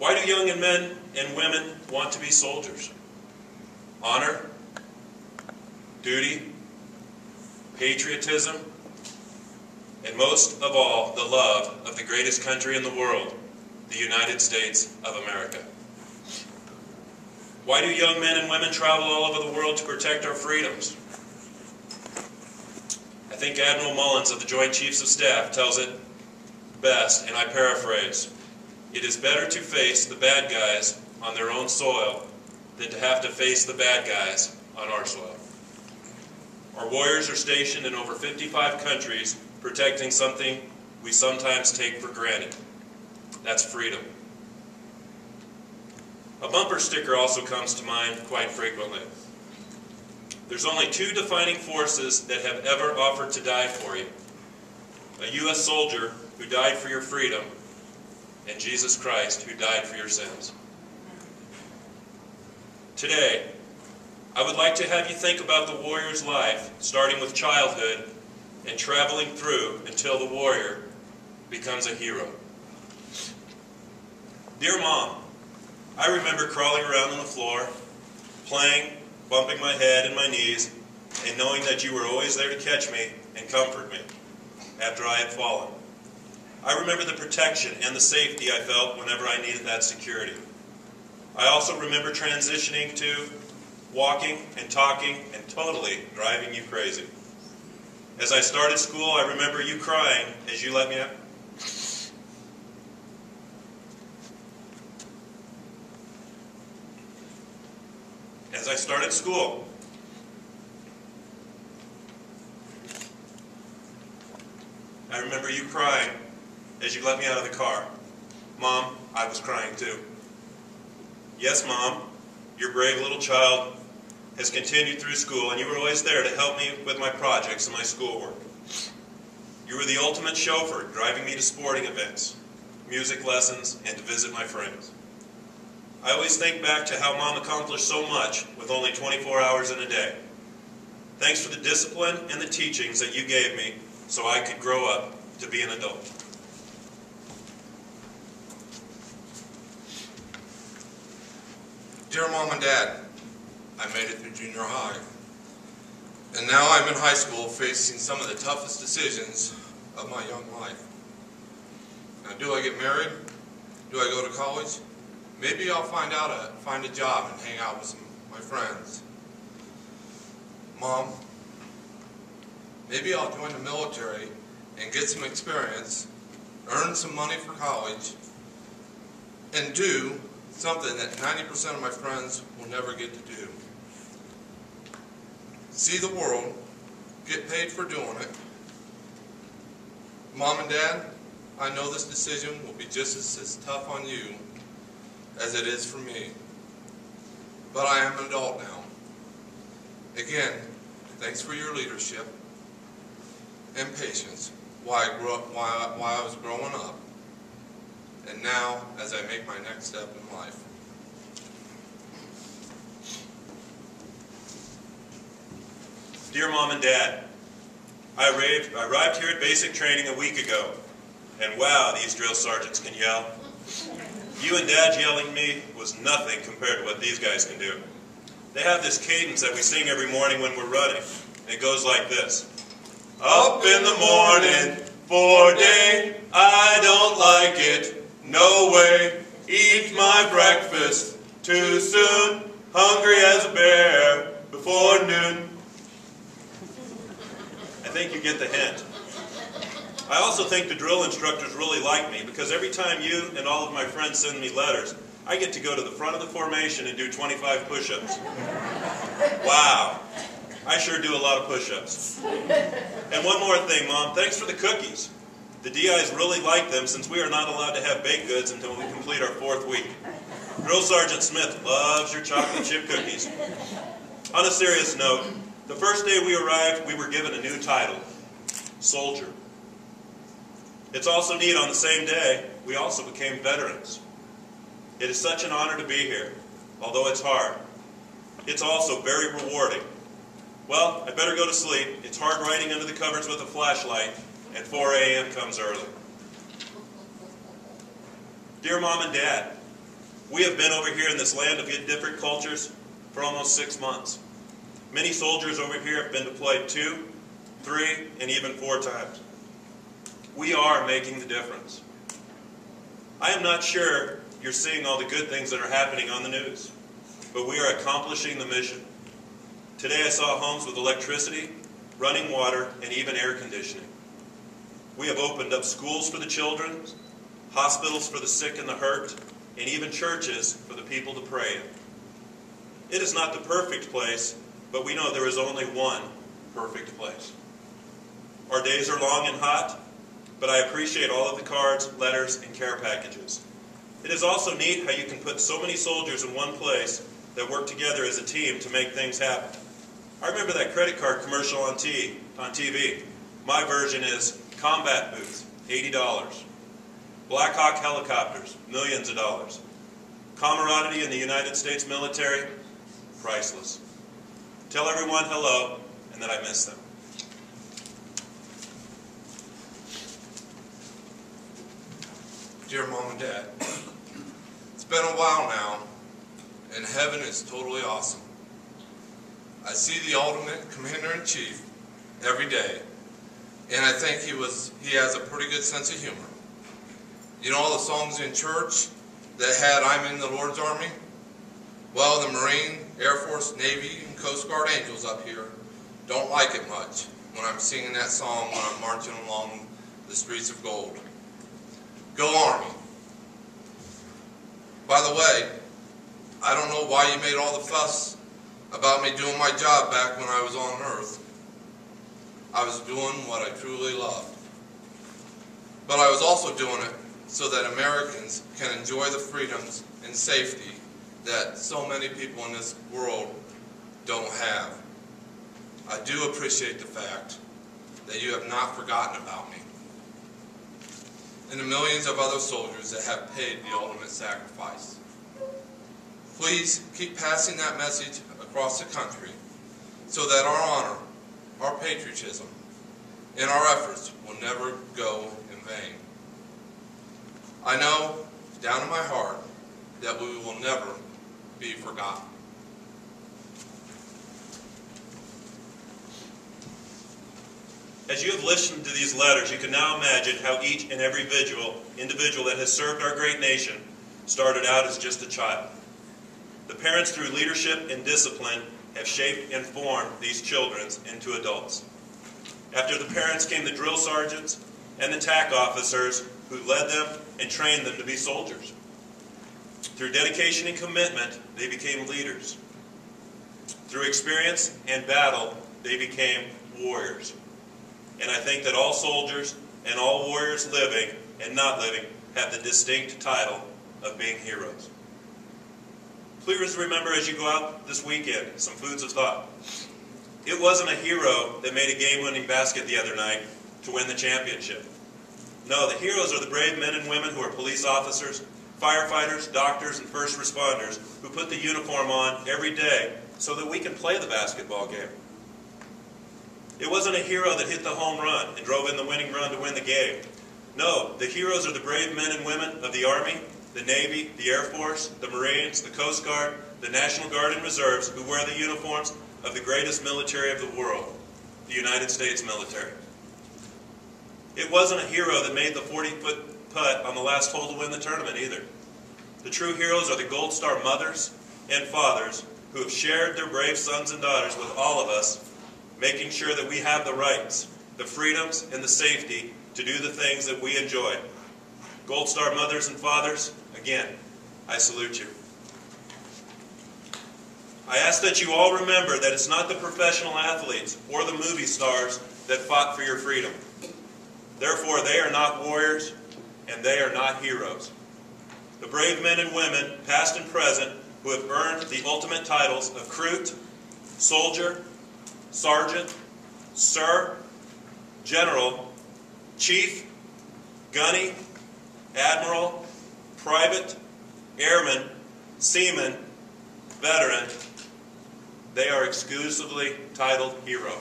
Why do young men and women want to be soldiers? Honor, duty, patriotism, and most of all, the love of the greatest country in the world, the United States of America. Why do young men and women travel all over the world to protect our freedoms? I think Admiral Mullins of the Joint Chiefs of Staff tells it best, and I paraphrase, "It is better to face the bad guys on their own soil than to have to face the bad guys on our soil." Our warriors are stationed in over 55 countries protecting something we sometimes take for granted. That's freedom. A bumper sticker also comes to mind quite frequently. There's only two defining forces that have ever offered to die for you. A U.S. soldier who died for your freedom, and Jesus Christ who died for your sins. Today, I would like to have you think about the warrior's life, starting with childhood and traveling through until the warrior becomes a hero. Dear Mom, I remember crawling around on the floor, playing, bumping my head and my knees, and knowing that you were always there to catch me and comfort me after I had fallen. I remember the protection and the safety I felt whenever I needed that security. I also remember transitioning to walking and talking and totally driving you crazy. As I started school, I remember you crying as you let me out. As I started school, I remember you crying as you let me out of the car. Mom, I was crying too. Yes, Mom, your brave little child has continued through school, and you were always there to help me with my projects and my schoolwork. You were the ultimate chauffeur, driving me to sporting events, music lessons, and to visit my friends. I always think back to how Mom accomplished so much with only 24 hours in a day. Thanks for the discipline and the teachings that you gave me so I could grow up to be an adult. Dear Mom and Dad, I made it through junior high. And now I'm in high school facing some of the toughest decisions of my young life. Now, do I get married? Do I go to college? Maybe I'll find a job and hang out with some of my friends. Mom, maybe I'll join the military and get some experience, earn some money for college, and do something that 90% of my friends will never get to do. See the world, get paid for doing it. Mom and Dad, I know this decision will be just as tough on you as it is for me. But I am an adult now. Again, thanks for your leadership and patience while I was growing up, and now as I make my next step in life. Dear Mom and Dad, I arrived here at basic training a week ago, and wow, these drill sergeants can yell. You and Dad yelling at me was nothing compared to what these guys can do. They have this cadence that we sing every morning when we're running. It goes like this. Up in the morning, 4 day, I don't like it, no way. Eat my breakfast too soon, hungry as a bear before noon. I think you get the hint. I also think the drill instructors really like me because every time you and all of my friends send me letters, I get to go to the front of the formation and do 25 push-ups. Wow. I sure do a lot of push-ups. And one more thing, Mom, thanks for the cookies. The DIs really like them since we are not allowed to have baked goods until we complete our 4th week. Drill Sergeant Smith loves your chocolate chip cookies. On a serious note, the first day we arrived, we were given a new title, Soldier. It's also neat, on the same day, we also became veterans. It is such an honor to be here, although it's hard. It's also very rewarding. Well, I better go to sleep. It's hard riding under the covers with a flashlight, and 4 a.m. comes early. Dear Mom and Dad, We have been over here in this land of different cultures for almost 6 months. Many soldiers over here have been deployed 2, 3, and even 4 times. We are making the difference. I am not sure you're seeing all the good things that are happening on the news, but we are accomplishing the mission. Today I saw homes with electricity, running water, and even air conditioning. We have opened up schools for the children, hospitals for the sick and the hurt, and even churches for the people to pray in. It is not the perfect place, but we know there is only one perfect place. Our days are long and hot, but I appreciate all of the cards, letters, and care packages. It is also neat how you can put so many soldiers in one place that work together as a team to make things happen. I remember that credit card commercial on TV. My version is combat boots, $80. Black Hawk helicopters, millions of dollars. Camaraderie in the United States military, priceless. Tell everyone hello and that I miss them. Dear Mom and Dad, it's been a while now, and heaven is totally awesome. I see the ultimate commander-in-chief every day, and I think he has a pretty good sense of humor. You know all the songs in church that had "I'm in the Lord's Army"? Well, the Marine, Air Force, Navy, and Coast Guard angels up here don't like it much when I'm singing that song when I'm marching along the streets of gold. Go Army. By the way, I don't know why you made all the fuss about me doing my job back when I was on Earth. I was doing what I truly loved. But I was also doing it so that Americans can enjoy the freedoms and safety that so many people in this world don't have. I do appreciate the fact that you have not forgotten about me and the millions of other soldiers that have paid the ultimate sacrifice. Please keep passing that message across the country so that our honor, our patriotism, and our efforts will never go in vain. I know, down in my heart, that we will never be forgotten. As you have listened to these letters, you can now imagine how each and every individual that has served our great nation started out as just a child. The parents, through leadership and discipline, have shaped and formed these children into adults. After the parents came the drill sergeants and the TAC officers who led them and trained them to be soldiers. Through dedication and commitment, they became leaders. Through experience and battle, they became warriors. And I think that all soldiers and all warriors living and not living have the distinct title of being heroes. Please remember as you go out this weekend, some foods of thought. It wasn't a hero that made a game-winning basket the other night to win the championship. No, the heroes are the brave men and women who are police officers, firefighters, doctors, and first responders who put the uniform on every day so that we can play the basketball game. It wasn't a hero that hit the home run and drove in the winning run to win the game. No, the heroes are the brave men and women of the Army, the Navy, the Air Force, the Marines, the Coast Guard, the National Guard and Reserves who wear the uniforms of the greatest military of the world, the United States military. It wasn't a hero that made the 40-foot putt on the last hole to win the tournament either. The true heroes are the Gold Star mothers and fathers who have shared their brave sons and daughters with all of us, making sure that we have the rights, the freedoms, and the safety to do the things that we enjoy. Gold Star mothers and fathers, again, I salute you. I ask that you all remember that it's not the professional athletes or the movie stars that fought for your freedom. Therefore, they are not warriors and they are not heroes. The brave men and women, past and present, who have earned the ultimate titles of Recruit, Soldier, Sergeant, Sir, General, Chief, Gunny, Admiral, Private, Airman, Seaman, Veteran, they are exclusively titled Hero.